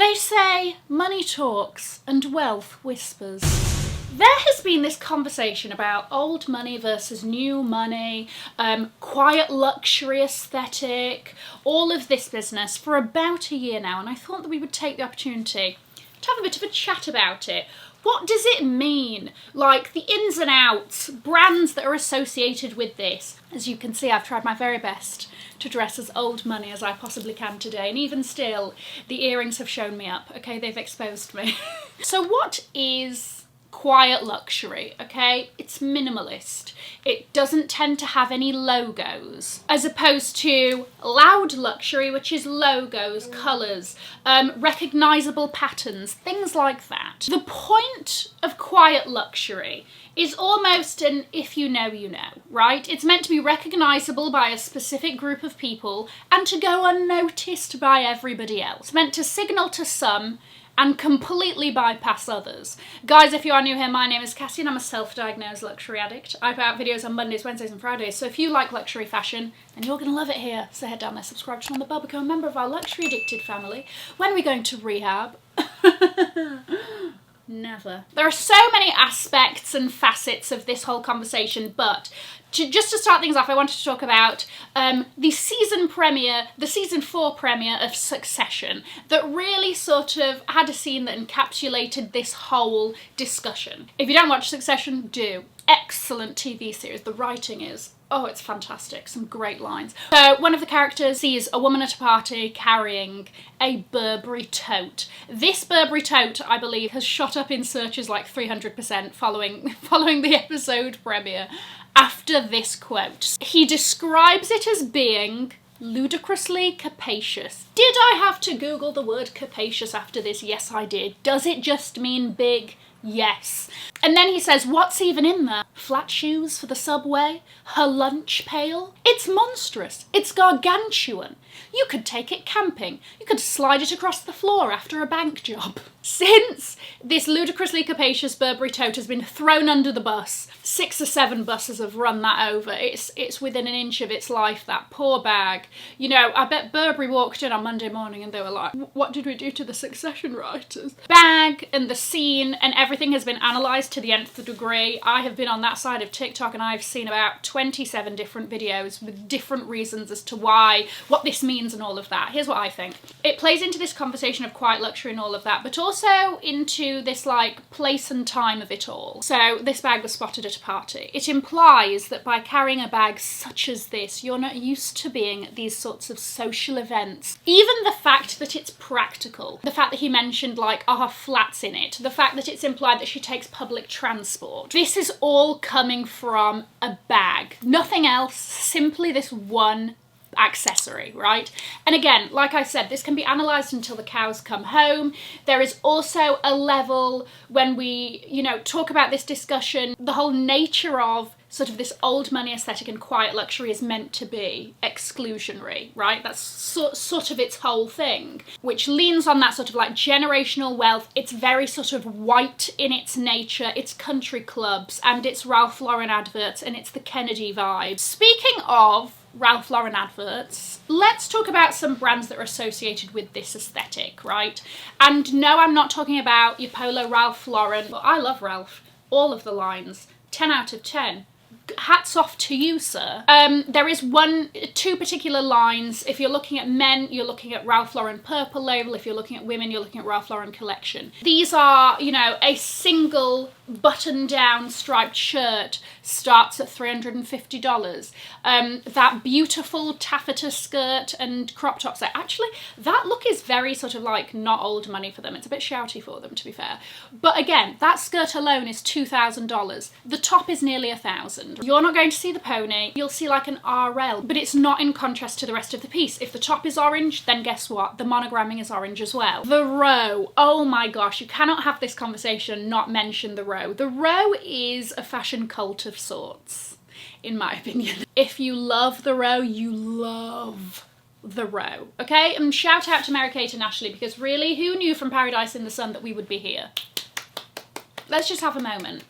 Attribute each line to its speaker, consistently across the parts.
Speaker 1: They say money talks and wealth whispers. There has been this conversation about old money versus new money, quiet luxury aesthetic, all of this business for about a year now, and I thought that we would take the opportunity to have a bit of a chat about it. What does it mean? Like the ins and outs, brands that are associated with this. As you can see, I've tried my very best to dress as old money as I possibly can today, and even still, the earrings have shown me up, okay? They've exposed me. So what is quiet luxury, okay? It's minimalist. It doesn't tend to have any logos, as opposed to loud luxury, which is logos, colours, recognisable patterns, things like that. The point of quiet luxury is almost an if you know, you know, right? It's meant to be recognisable by a specific group of people and to go unnoticed by everybody else. Meant to signal to some and completely bypass others. Guys, if you are new here, my name is Cassie and I'm a self-diagnosed luxury addict. I put out videos on Mondays, Wednesdays and Fridays, so if you like luxury fashion, then you're going to love it here. So head down there, subscribe, turn on the bell, become a member of our luxury addicted family. When are we going to rehab? Never. There are so many aspects and facets of this whole conversation, but just to start things off, I wanted to talk about the season 4 premiere of Succession, that really sort of had a scene that encapsulated this whole discussion. If you don't watch Succession, do. Excellent TV series. The writing is, oh, it's fantastic. Some great lines. So one of the characters sees a woman at a party carrying a Burberry tote. This Burberry tote, I believe, has shot up in searches like 300% following the episode premiere after this quote. He describes it as being ludicrously capacious. Did I have to Google the word capacious after this? Yes, I did. Does it just mean big? Yes. And then he says, what's even in there? Flat shoes for the subway? Her lunch pail? It's monstrous. It's gargantuan. You could take it camping. You could slide it across the floor after a bank job. Since this ludicrously capacious Burberry tote has been thrown under the bus, 6 or 7 buses have run that over. It's within an inch of its life, that poor bag. You know, I bet Burberry walked in on Monday morning and they were like, what did we do to the Succession writers? Bag and the scene and everything has been analysed to the nth degree. I have been on that side of TikTok and I've seen about 27 different videos with different reasons as to why, what this means and all of that. Here's what I think. It plays into this conversation of quiet luxury and all of that, but also into this like place and time of it all. So this bag was spotted at a party. It implies that by carrying a bag such as this, you're not used to being at these sorts of social events. Even the fact that it's practical, the fact that he mentioned like our flats in it, the fact that it's implied that she takes public transport. This is all coming from a bag. Nothing else, simply this one accessory, right? And again, like I said, this can be analysed until the cows come home. There is also a level when we, you know, talk about this discussion, the whole nature of sort of this old money aesthetic and quiet luxury is meant to be exclusionary, right? That's sort of its whole thing, which leans on that sort of like generational wealth. It's very sort of white in its nature. It's country clubs and it's Ralph Lauren adverts and it's the Kennedy vibe. Speaking of Ralph Lauren adverts, let's talk about some brands that are associated with this aesthetic, right? And no, I'm not talking about your Polo Ralph Lauren, but I love Ralph. All of the lines, 10 out of 10. Hats off to you, sir. There is 2 particular lines. If you're looking at men, you're looking at Ralph Lauren Purple Label. If you're looking at women, you're looking at Ralph Lauren Collection. These are, you know, a single button-down striped shirt starts at $350. That beautiful taffeta skirt and crop top set. Actually, that look is very sort of like not old money for them. It's a bit shouty for them, to be fair. But again, that skirt alone is $2,000. The top is nearly $1,000. You're not going to see the pony. You'll see like an RL, but it's not in contrast to the rest of the piece. If the top is orange, then guess what? The monogramming is orange as well. The row. Oh my gosh, you cannot have this conversation and not mention the row. The row is a fashion cult of sorts, in my opinion. If you love the row, you love the row, okay? And shout out to Mary-Kate and Ashley, because really, who knew from Paradise in the Sun that we would be here? Let's just have a moment.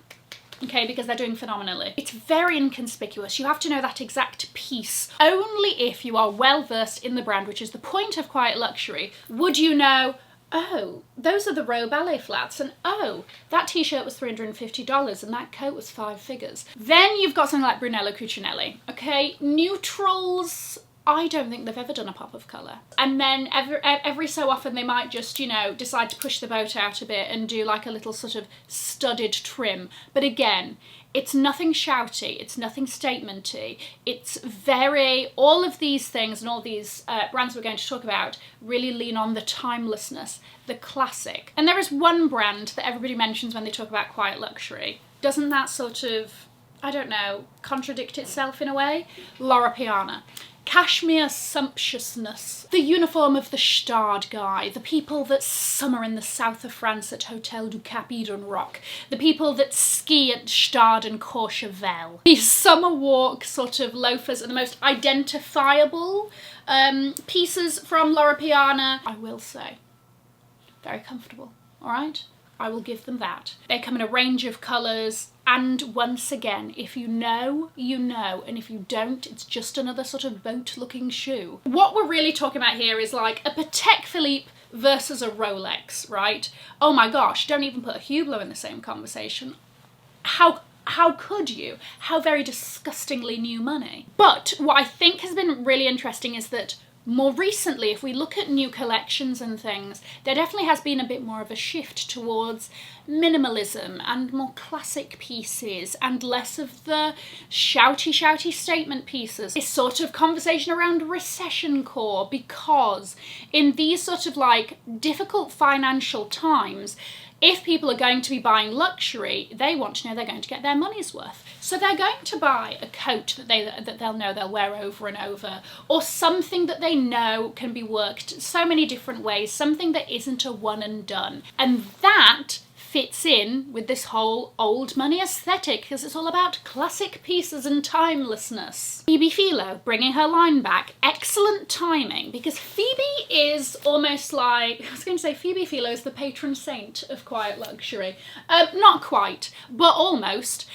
Speaker 1: Okay, because they're doing phenomenally. It's very inconspicuous. You have to know that exact piece. Only if you are well versed in the brand, which is the point of quiet luxury, would you know, oh, those are the Row ballet flats, and oh, that t-shirt was $350 and that coat was 5 figures. Then you've got something like Brunello Cucinelli, okay? Neutrals, I don't think they've ever done a pop of colour. And then every so often they might just, you know, decide to push the boat out a bit and do like a little sort of studded trim. But again, it's nothing shouty, it's nothing statementy, it's very, all of these things and all these brands we're going to talk about really lean on the timelessness, the classic. And there is one brand that everybody mentions when they talk about quiet luxury. Doesn't that sort of, I don't know, contradict itself in a way? Loro Piana. Cashmere sumptuousness, the uniform of the Stade guy, the people that summer in the south of France at Hotel du Cap Eden Rock, the people that ski at Stade and Courchevel. These summer walk sort of loafers are the most identifiable pieces from Loro Piana. I will say, very comfortable, all right? I will give them that. They come in a range of colours, and once again, if you know, you know, and if you don't, it's just another sort of boat-looking shoe. What we're really talking about here is like a Patek Philippe versus a Rolex, right? Oh my gosh, don't even put a Hublot in the same conversation. How could you? How very disgustingly new money. But what I think has been really interesting is that more recently, if we look at new collections and things, there definitely has been a bit more of a shift towards minimalism and more classic pieces and less of the shouty statement pieces. This sort of conversation around recession-core, because in these sort of like difficult financial times, if people are going to be buying luxury, they want to know they're going to get their money's worth. So they're going to buy a coat that they'll know they'll wear over and over, or something that they know can be worked so many different ways, something that isn't a one and done. And that fits in with this whole old money aesthetic, because it's all about classic pieces and timelessness. Phoebe Philo bringing her line back, excellent timing, because Phoebe is almost like, I was going to say Phoebe Philo is the patron saint of quiet luxury. Not quite, but almost.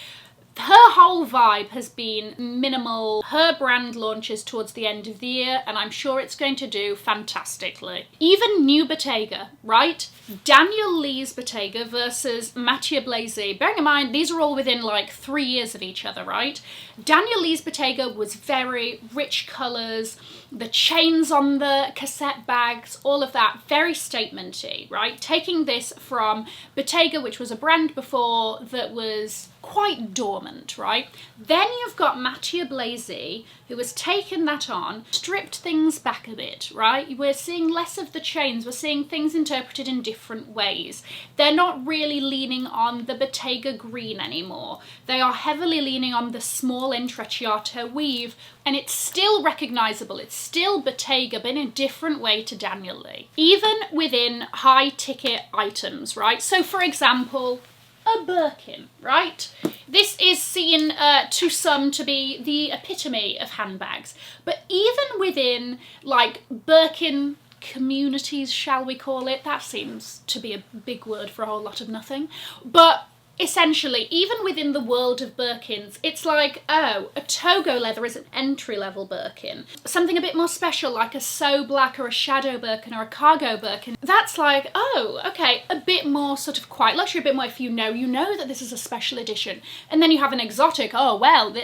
Speaker 1: Her whole vibe has been minimal. Her brand launches towards the end of the year, and I'm sure it's going to do fantastically. Even new Bottega, right? Daniel Lee's Bottega versus Mathieu Blazy. Bearing in mind, these are all within like 3 years of each other, right? Daniel Lee's Bottega was very rich colours, the chains on the cassette bags, all of that, very statementy, right? Taking this from Bottega, which was a brand before that was quite dormant, right? Then you've got Mathieu Blazy, who has taken that on, stripped things back a bit, right? We're seeing less of the chains, we're seeing things interpreted in different ways. They're not really leaning on the Bottega green anymore. They are heavily leaning on the small intrecciato weave, and it's still recognisable, it's still Bottega, but in a different way to Daniel Lee. Even within high ticket items, right? So for example, a Birkin, right? This is seen to some to be the epitome of handbags. But even within like Birkin communities, shall we call it, that seems to be a big word for a whole lot of nothing. But essentially, even within the world of Birkins, it's like, oh, a Togo leather is an entry-level Birkin. Something a bit more special, like a So Black or a Shadow Birkin or a Cargo Birkin, that's like, oh, okay, a bit more sort of quiet luxury, a bit more if you know that this is a special edition. And then you have an exotic, oh, well,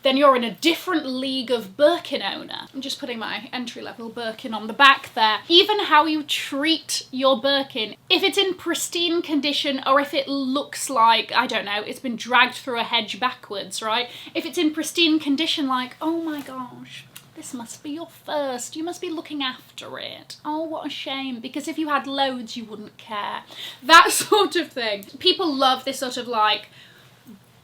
Speaker 1: then you're in a different league of Birkin owner. I'm just putting my entry-level Birkin on the back there. Even how you treat your Birkin, if it's in pristine condition or if it looks like, I don't know, it's been dragged through a hedge backwards, right? If it's in pristine condition, like, oh my gosh, this must be your first, you must be looking after it. Oh, what a shame, because if you had loads, you wouldn't care. That sort of thing. People love this sort of like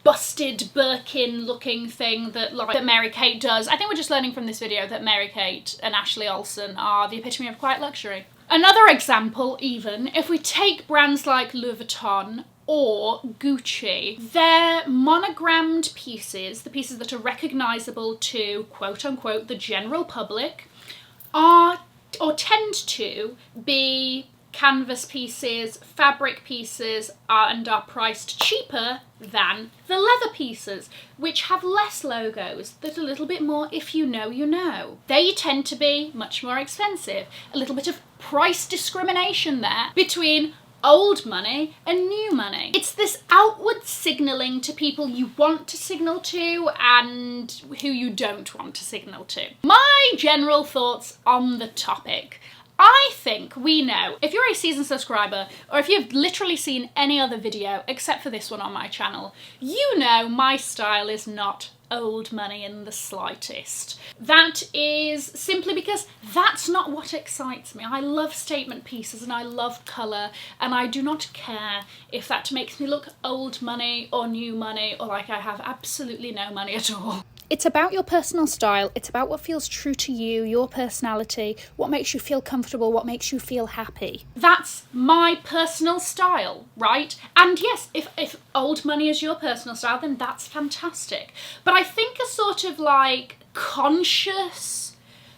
Speaker 1: busted Birkin looking thing that Mary-Kate does. I think we're just learning from this video that Mary-Kate and Ashley Olsen are the epitome of quiet luxury. Another example, even, if we take brands like Louis Vuitton or Gucci, their monogrammed pieces, the pieces that are recognisable to quote-unquote the general public, are or tend to be canvas pieces, fabric pieces, and are priced cheaper than the leather pieces, which have less logos, that a little bit more if you know, you know. They tend to be much more expensive, a little bit of price discrimination there between old money and new money. It's this outward signalling to people you want to signal to and who you don't want to signal to. My general thoughts on the topic. I think we know, if you're a seasoned subscriber, or if you've literally seen any other video except for this one on my channel, you know my style is not old money in the slightest. That is simply because that's not what excites me. I love statement pieces and I love colour, and I do not care if that makes me look old money or new money or like I have absolutely no money at all. It's about your personal style. It's about what feels true to you, your personality, what makes you feel comfortable, what makes you feel happy. That's my personal style, right? And yes, if old money is your personal style, then that's fantastic. But I think a sort of like conscious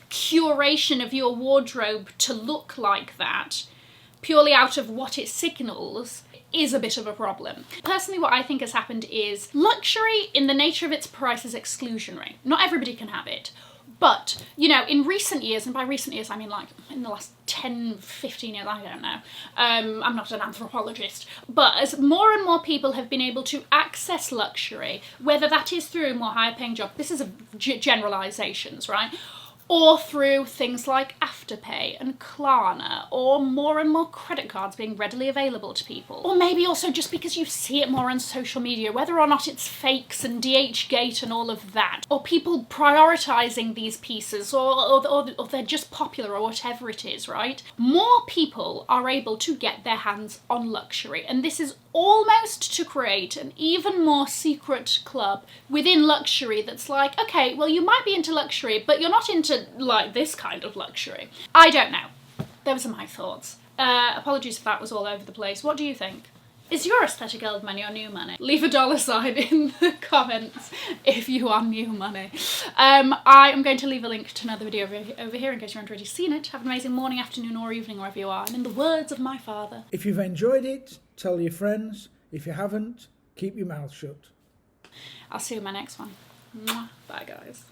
Speaker 1: curation of your wardrobe to look like that, purely out of what it signals, is a bit of a problem. Personally, what I think has happened is luxury in the nature of its price is exclusionary. Not everybody can have it. But, you know, in recent years, and by recent years I mean like in the last 10, 15 years, I don't know. I'm not an anthropologist. But as more and more people have been able to access luxury, whether that is through a more higher paying job, this is generalisations, right? Or through things like Afterpay and Klarna, or more and more credit cards being readily available to people. Or maybe also just because you see it more on social media, whether or not it's fakes and DHgate and all of that, or people prioritising these pieces, or they're just popular or whatever it is, right? More people are able to get their hands on luxury, and this is almost to create an even more secret club within luxury that's like, okay, well, you might be into luxury, but you're not into like this kind of luxury. I don't know. Those are my thoughts. Apologies if that was all over the place. What do you think? Is your aesthetic old money or new money? Leave a $sign in the comments if you are new money. I am going to leave a link to another video over here in case you haven't already seen it. Have an amazing morning, afternoon or evening wherever you are. And in the words of my father,
Speaker 2: if you've enjoyed it, tell your friends. If you haven't, keep your mouth shut.
Speaker 1: I'll see you in my next one. Mwah. Bye guys.